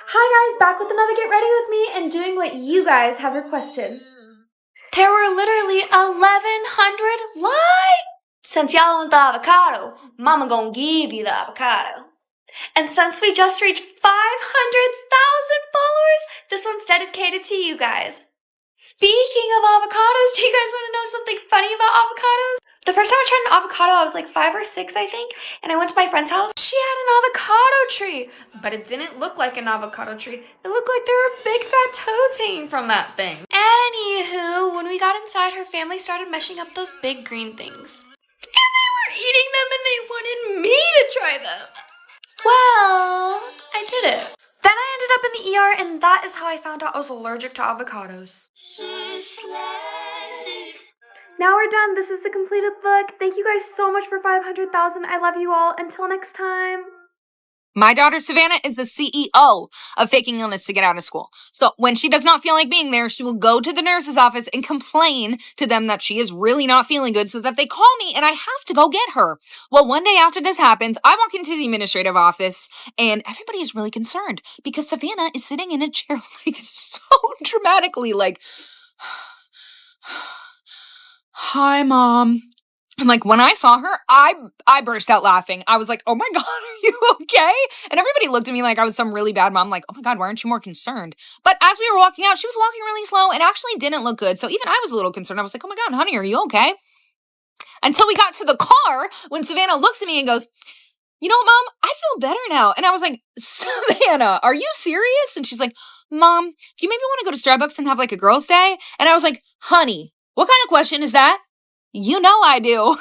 Hi guys, back with another Get Ready With Me and doing what you guys have requested. There were literally 1,100 likes! Since y'all want the avocado, mama gonna give you the avocado. And since we just reached 500,000 followers, this one's dedicated to you guys. Speaking of avocados, do you guys want to know something funny about avocados? The first time I tried an avocado, I was like 5 or 6, I think, and I went to my friend's house. She had an avocado tree, but it didn't look like an avocado tree. It looked like there were big fat toads hanging from that thing. Anywho, when we got inside, her family started meshing up those big green things. And they were eating them and they wanted me to try them. Well, I did it. Then I ended up in the ER, and that is how I found out I was allergic to avocados. Now we're done. This is the completed look. Thank you guys so much for 500,000. I love you all. Until next time. My daughter, Savannah, is the CEO of faking illness to get out of school. So when she does not feel like being there, she will go to the nurse's office and complain to them that she is really not feeling good so that they call me and I have to go get her. Well, one day after this happens, I walk into the administrative office and everybody is really concerned because Savannah is sitting in a chair like so dramatically like, hi, Mom. And like when I saw her, I burst out laughing. I was like, oh my God, are you okay? And everybody looked at me like I was some really bad mom, like, oh my God, why aren't you more concerned? But as we were walking out, she was walking really slow and actually didn't look good. So even I was a little concerned. I was like, oh my God, honey, are you okay? Until we got to the car when Savannah looks at me and goes, you know what, Mom, I feel better now. And I was like, Savannah, are you serious? And she's like, Mom, do you maybe want to go to Starbucks and have like a girls' day? And I was like, honey, what kind of question is that? You know I do.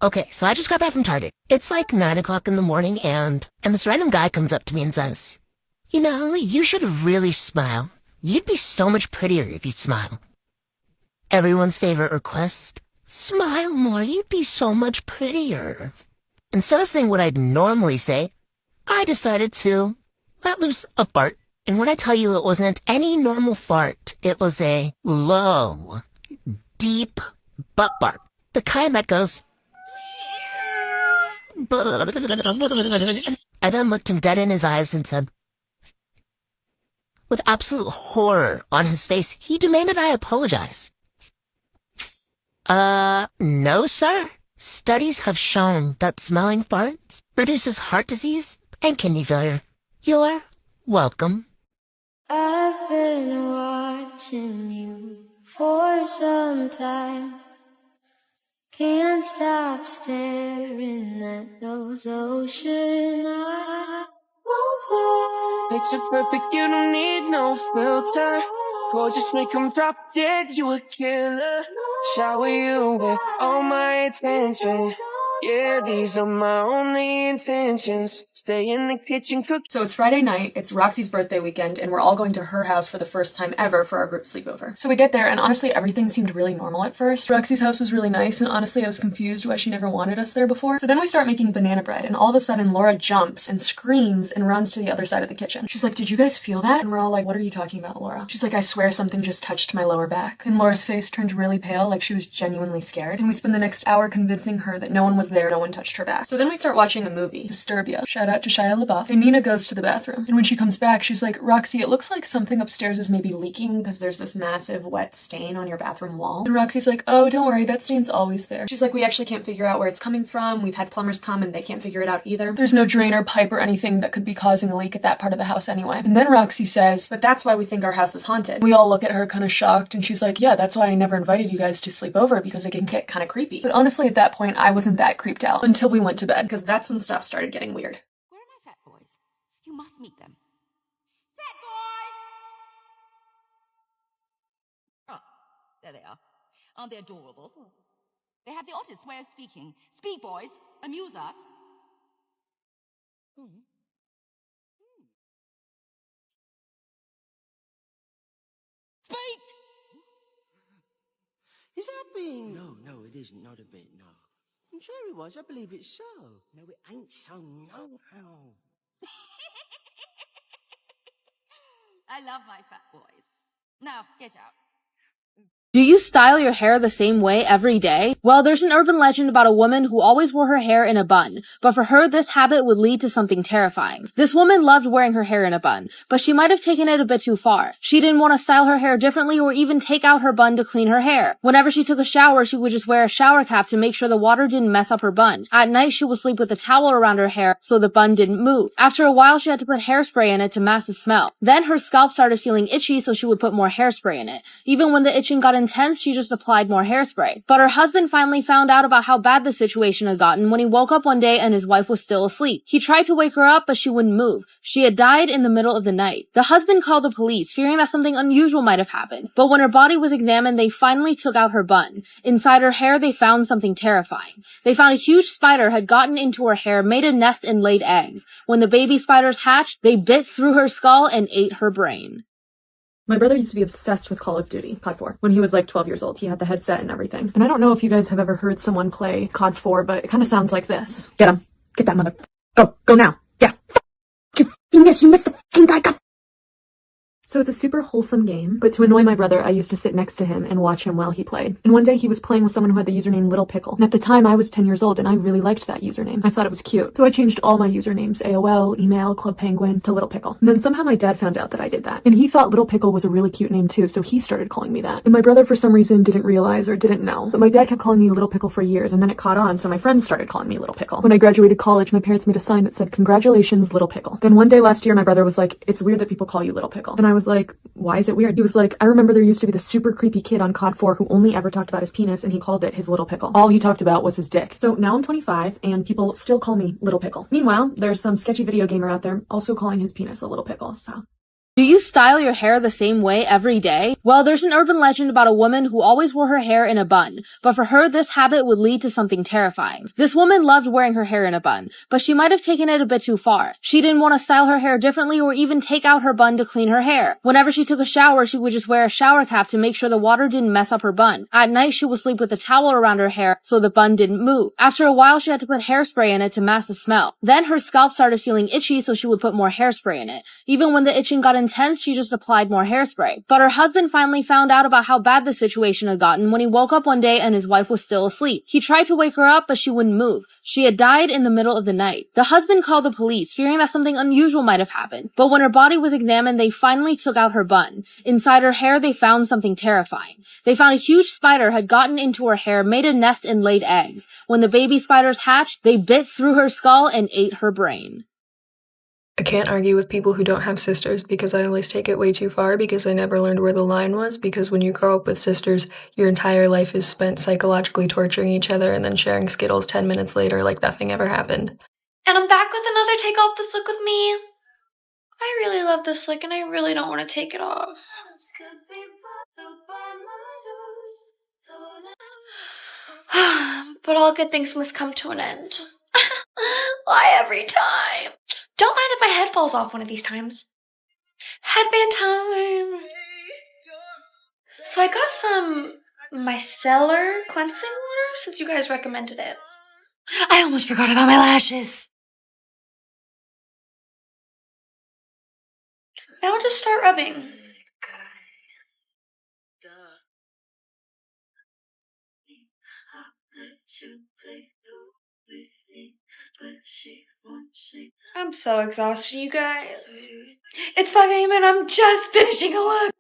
Okay, so I just got back from Target. It's like 9 o'clock in the morning and this random guy comes up to me and says, you know, you should really smile. You'd be so much prettier if you'd smile. Everyone's favorite request, smile more, you'd be so much prettier. Instead of saying what I'd normally say, I decided to let loose a fart. And when I tell you it wasn't any normal fart, it was a low, deep butt bark. The kind that goes... I then looked him dead in his eyes and said, with absolute horror on his face, he demanded I apologize. No, sir. Studies have shown that smelling farts produces heart disease and kidney failure. You're welcome. I've been watching you for some time. Can't stop staring at those ocean eyes. Picture perfect, you don't need no filter. Gorgeous, make 'em drop dead, you a killer. Shower you with all my attention. Yeah, these are my only intentions. Stay in the kitchen, cook. So it's Friday night, it's Roxy's birthday weekend, and we're all going to her house for the first time ever for our group sleepover. So we get there, and honestly, everything seemed really normal at first. Roxy's house was really nice, and honestly, I was confused why she never wanted us there before. So then we start making banana bread, and all of a sudden, Laura jumps and screams and runs to the other side of the kitchen. She's like, did you guys feel that? And we're all like, what are you talking about, Laura? She's like, I swear something just touched my lower back. And Laura's face turned really pale, like she was genuinely scared. And we spend the next hour convincing her that no one was there, no one touched her back. So then we start watching a movie, Disturbia. Shout out to Shia LaBeouf. And Nina goes to the bathroom. And when she comes back, she's like, Roxy, it looks like something upstairs is maybe leaking because there's this massive wet stain on your bathroom wall. And Roxy's like, oh, don't worry, that stain's always there. She's like, we actually can't figure out where it's coming from. We've had plumbers come and they can't figure it out either. There's no drain or pipe or anything that could be causing a leak at that part of the house anyway. And then Roxy says, but that's why we think our house is haunted. We all look at her kind of shocked and she's like, yeah, that's why I never invited you guys to sleep over because it can get kind of creepy. But honestly, at that point, I wasn't that creeped out until we went to bed because that's when stuff started getting weird. Where are my fat boys? You must meet them. Fat boys! Oh, there they are. Aren't they adorable? They have the oddest way of speaking. Speak, boys. Amuse us. Speak! Is that being... No, it isn't. Not a bit, no. I'm sure it was. I believe it's so. No, it ain't so. No, how? I love my fat boys. Now, get out. Do you style your hair the same way every day? Well, there's an urban legend about a woman who always wore her hair in a bun, but for her, this habit would lead to something terrifying. This woman loved wearing her hair in a bun, but she might have taken it a bit too far. She didn't want to style her hair differently or even take out her bun to clean her hair. Whenever she took a shower, she would just wear a shower cap to make sure the water didn't mess up her bun. At night, she would sleep with a towel around her hair so the bun didn't move. After a while, she had to put hairspray in it to mask the smell. Then her scalp started feeling itchy, so she would put more hairspray in it. Even when the itching got intense, she just applied more hairspray. But her husband finally found out about how bad the situation had gotten when he woke up one day and his wife was still asleep. He tried to wake her up, but she wouldn't move. She had died in the middle of the night. The husband called the police, fearing that something unusual might have happened. But when her body was examined, they finally took out her bun. Inside her hair, they found something terrifying. They found a huge spider had gotten into her hair, made a nest, and laid eggs. When the baby spiders hatched, they bit through her skull and ate her brain. My brother used to be obsessed with Call of Duty, COD 4, when he was like 12 years old. He had the headset and everything. And I don't know if you guys have ever heard someone play COD 4, but it kind of sounds like this. Get him. Get that mother. Go now. Yeah. You missed the fucking guy. So it's a super wholesome game, but to annoy my brother, I used to sit next to him and watch him while he played. And one day he was playing with someone who had the username Little Pickle. And at the time I was 10 years old and I really liked that username. I thought it was cute. So I changed all my usernames, AOL, email, Club Penguin, to Little Pickle. And then somehow my dad found out that I did that. And he thought Little Pickle was a really cute name too, so he started calling me that. And my brother for some reason didn't realize or didn't know. But my dad kept calling me Little Pickle for years, and then it caught on, so my friends started calling me Little Pickle. When I graduated college, my parents made a sign that said, "Congratulations, Little Pickle." Then one day last year, my brother was like, "It's weird that people call you Little Pickle." And I was like, "Why is it weird?" He was like, "I remember there used to be this super creepy kid on COD 4 who only ever talked about his penis, and he called it his little pickle. All he talked about was his dick." So now I'm 25 and people still call me Little Pickle. Meanwhile, there's some sketchy video gamer out there also calling his penis a little pickle, so. Do you style your hair the same way every day? Well, there's an urban legend about a woman who always wore her hair in a bun, but for her, this habit would lead to something terrifying. This woman loved wearing her hair in a bun, but she might have taken it a bit too far. She didn't want to style her hair differently or even take out her bun to clean her hair. Whenever she took a shower, she would just wear a shower cap to make sure the water didn't mess up her bun. At night, she would sleep with a towel around her hair so the bun didn't move. After a while, she had to put hairspray in it to mask the smell. Then her scalp started feeling itchy, so she would put more hairspray in it. Even when the itching got intense, she just applied more hairspray. But her husband finally found out about how bad the situation had gotten when he woke up one day and his wife was still asleep. He tried to wake her up, but she wouldn't move. She had died in the middle of the night. The husband called the police, fearing that something unusual might have happened. But when her body was examined, they finally took out her bun. Inside her hair, they found something terrifying. They found a huge spider had gotten into her hair, made a nest, and laid eggs. When the baby spiders hatched, they bit through her skull and ate her brain. I can't argue with people who don't have sisters because I always take it way too far because I never learned where the line was, because when you grow up with sisters, your entire life is spent psychologically torturing each other and then sharing Skittles 10 minutes later like nothing ever happened. And I'm back with another Take Off This Look with me. I really love this look and I really don't want to take it off. But all good things must come to an end. Why every time? Don't mind if my head falls off one of these times. Headband time! So I got some micellar cleansing water since you guys recommended it. I almost forgot about my lashes. Now just start rubbing. I'm so exhausted, you guys. It's 5 a.m. and I'm just finishing a look.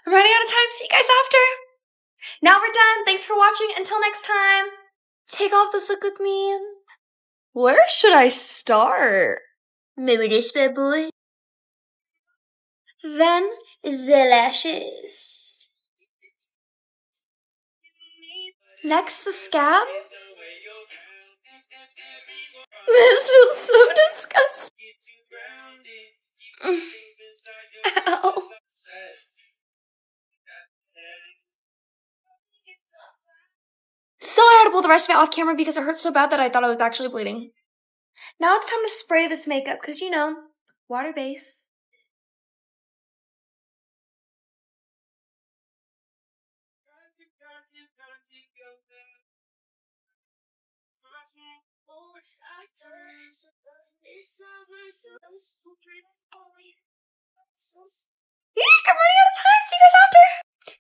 I'm running out of time. See you guys after. Now we're done. Thanks for watching. Until next time. Take off this look with me. Where should I start? Maybe this bad boy. Then the lashes. Next the scab. This feels so disgusting. Ow. Still I had to pull the rest of it off camera because it hurt so bad that I thought I was actually bleeding. Now it's time to spray this makeup because, you know, water base. Eek, I'm running out of time. See you guys after.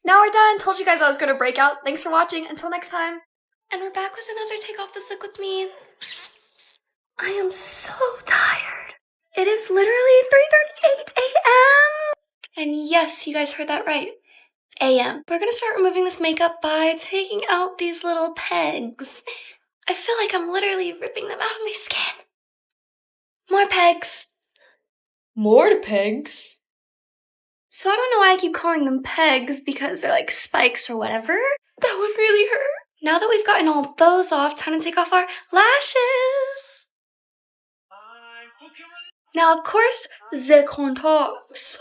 Now Now we're done. Told you guys I was gonna break out. Thanks for watching. Until next time. And we're back with another Take Off This Look With Me. I am so tired. It is literally 3:38 a.m. And yes, you guys heard that right. a.m. We're gonna start removing this makeup by taking out these little pegs. I feel like I'm literally ripping them out of my skin. More pegs. More pegs? So I don't know why I keep calling them pegs because they're like spikes or whatever. That would really hurt. Now that we've gotten all those off, time to take off our lashes. Now, of course, the contacts.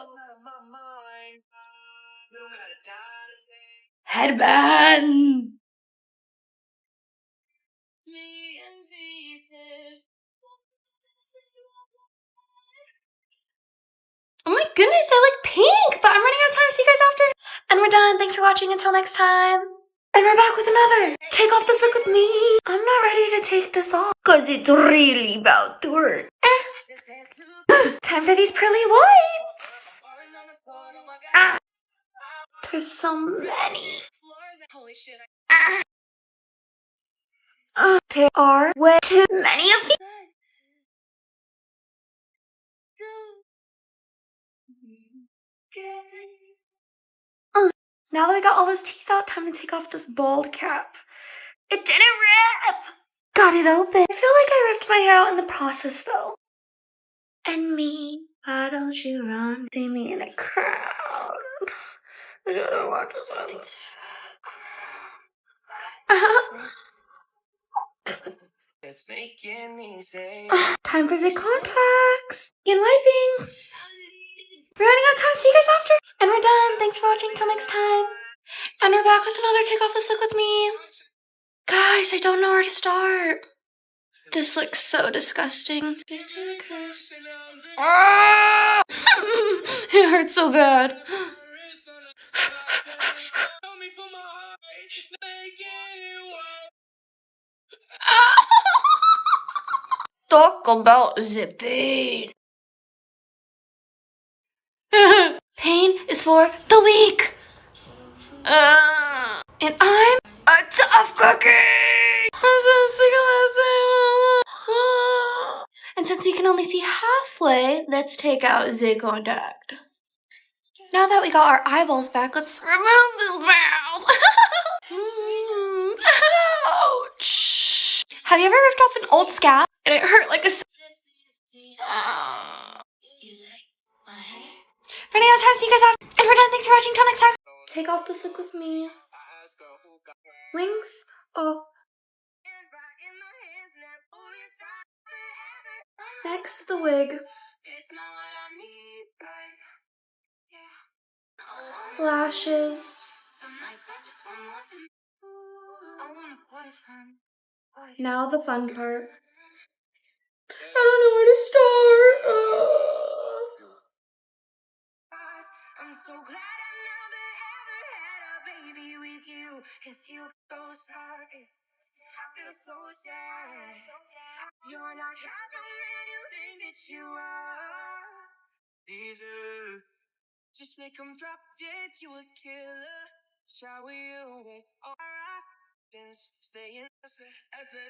Headband. Oh my goodness, they look pink, but I'm running out of time. See you guys after. And we're done. Thanks for watching. Until next time. And we're back with another Take Off This Look With Me. I'm not ready to take this off because it's really about to hurt. Time for these pearly whites. Ah, there's so many. There are way too many of these. Now that we got all those teeth out, time to take off this bald cap. It didn't rip! Got it open. I feel like I ripped my hair out in the process though. And me, why don't you run? See me in a crowd. I gotta watch this. Time for the contacts. And wiping. We're running out of time. See you guys after. And we're done. Thanks for watching. Till next time. And we're back with another Take Off This Look With Me. Guys, I don't know where to start. This looks so disgusting. Ah! It hurts so bad. Talk about the pain. Pain is for the weak. And I'm a tough cookie. I'm so sick of that. And since you can only see halfway, let's take out the contact. Now that we got our eyeballs back, let's remove this mouth. Ouch. Have you ever ripped off an old scab and it hurt like a... Running out of time, see you guys out. And we're done. Thanks for watching. Till next time. Take off this look with me. Wings. Oh. Next, the wig. Lashes. Now the fun part. I don't know where to start. I'm so glad I never ever had a baby with you. 'Cause you so smart. I feel so sad. You're not half the man you think that you are. Easy. Just make them drop dead. You a killer. Shower you with aura. Then stay in as a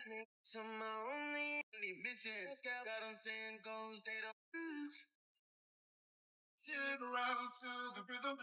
nigga. To my only bitches. Got them saying goes, they don't. Sit around to the rhythm.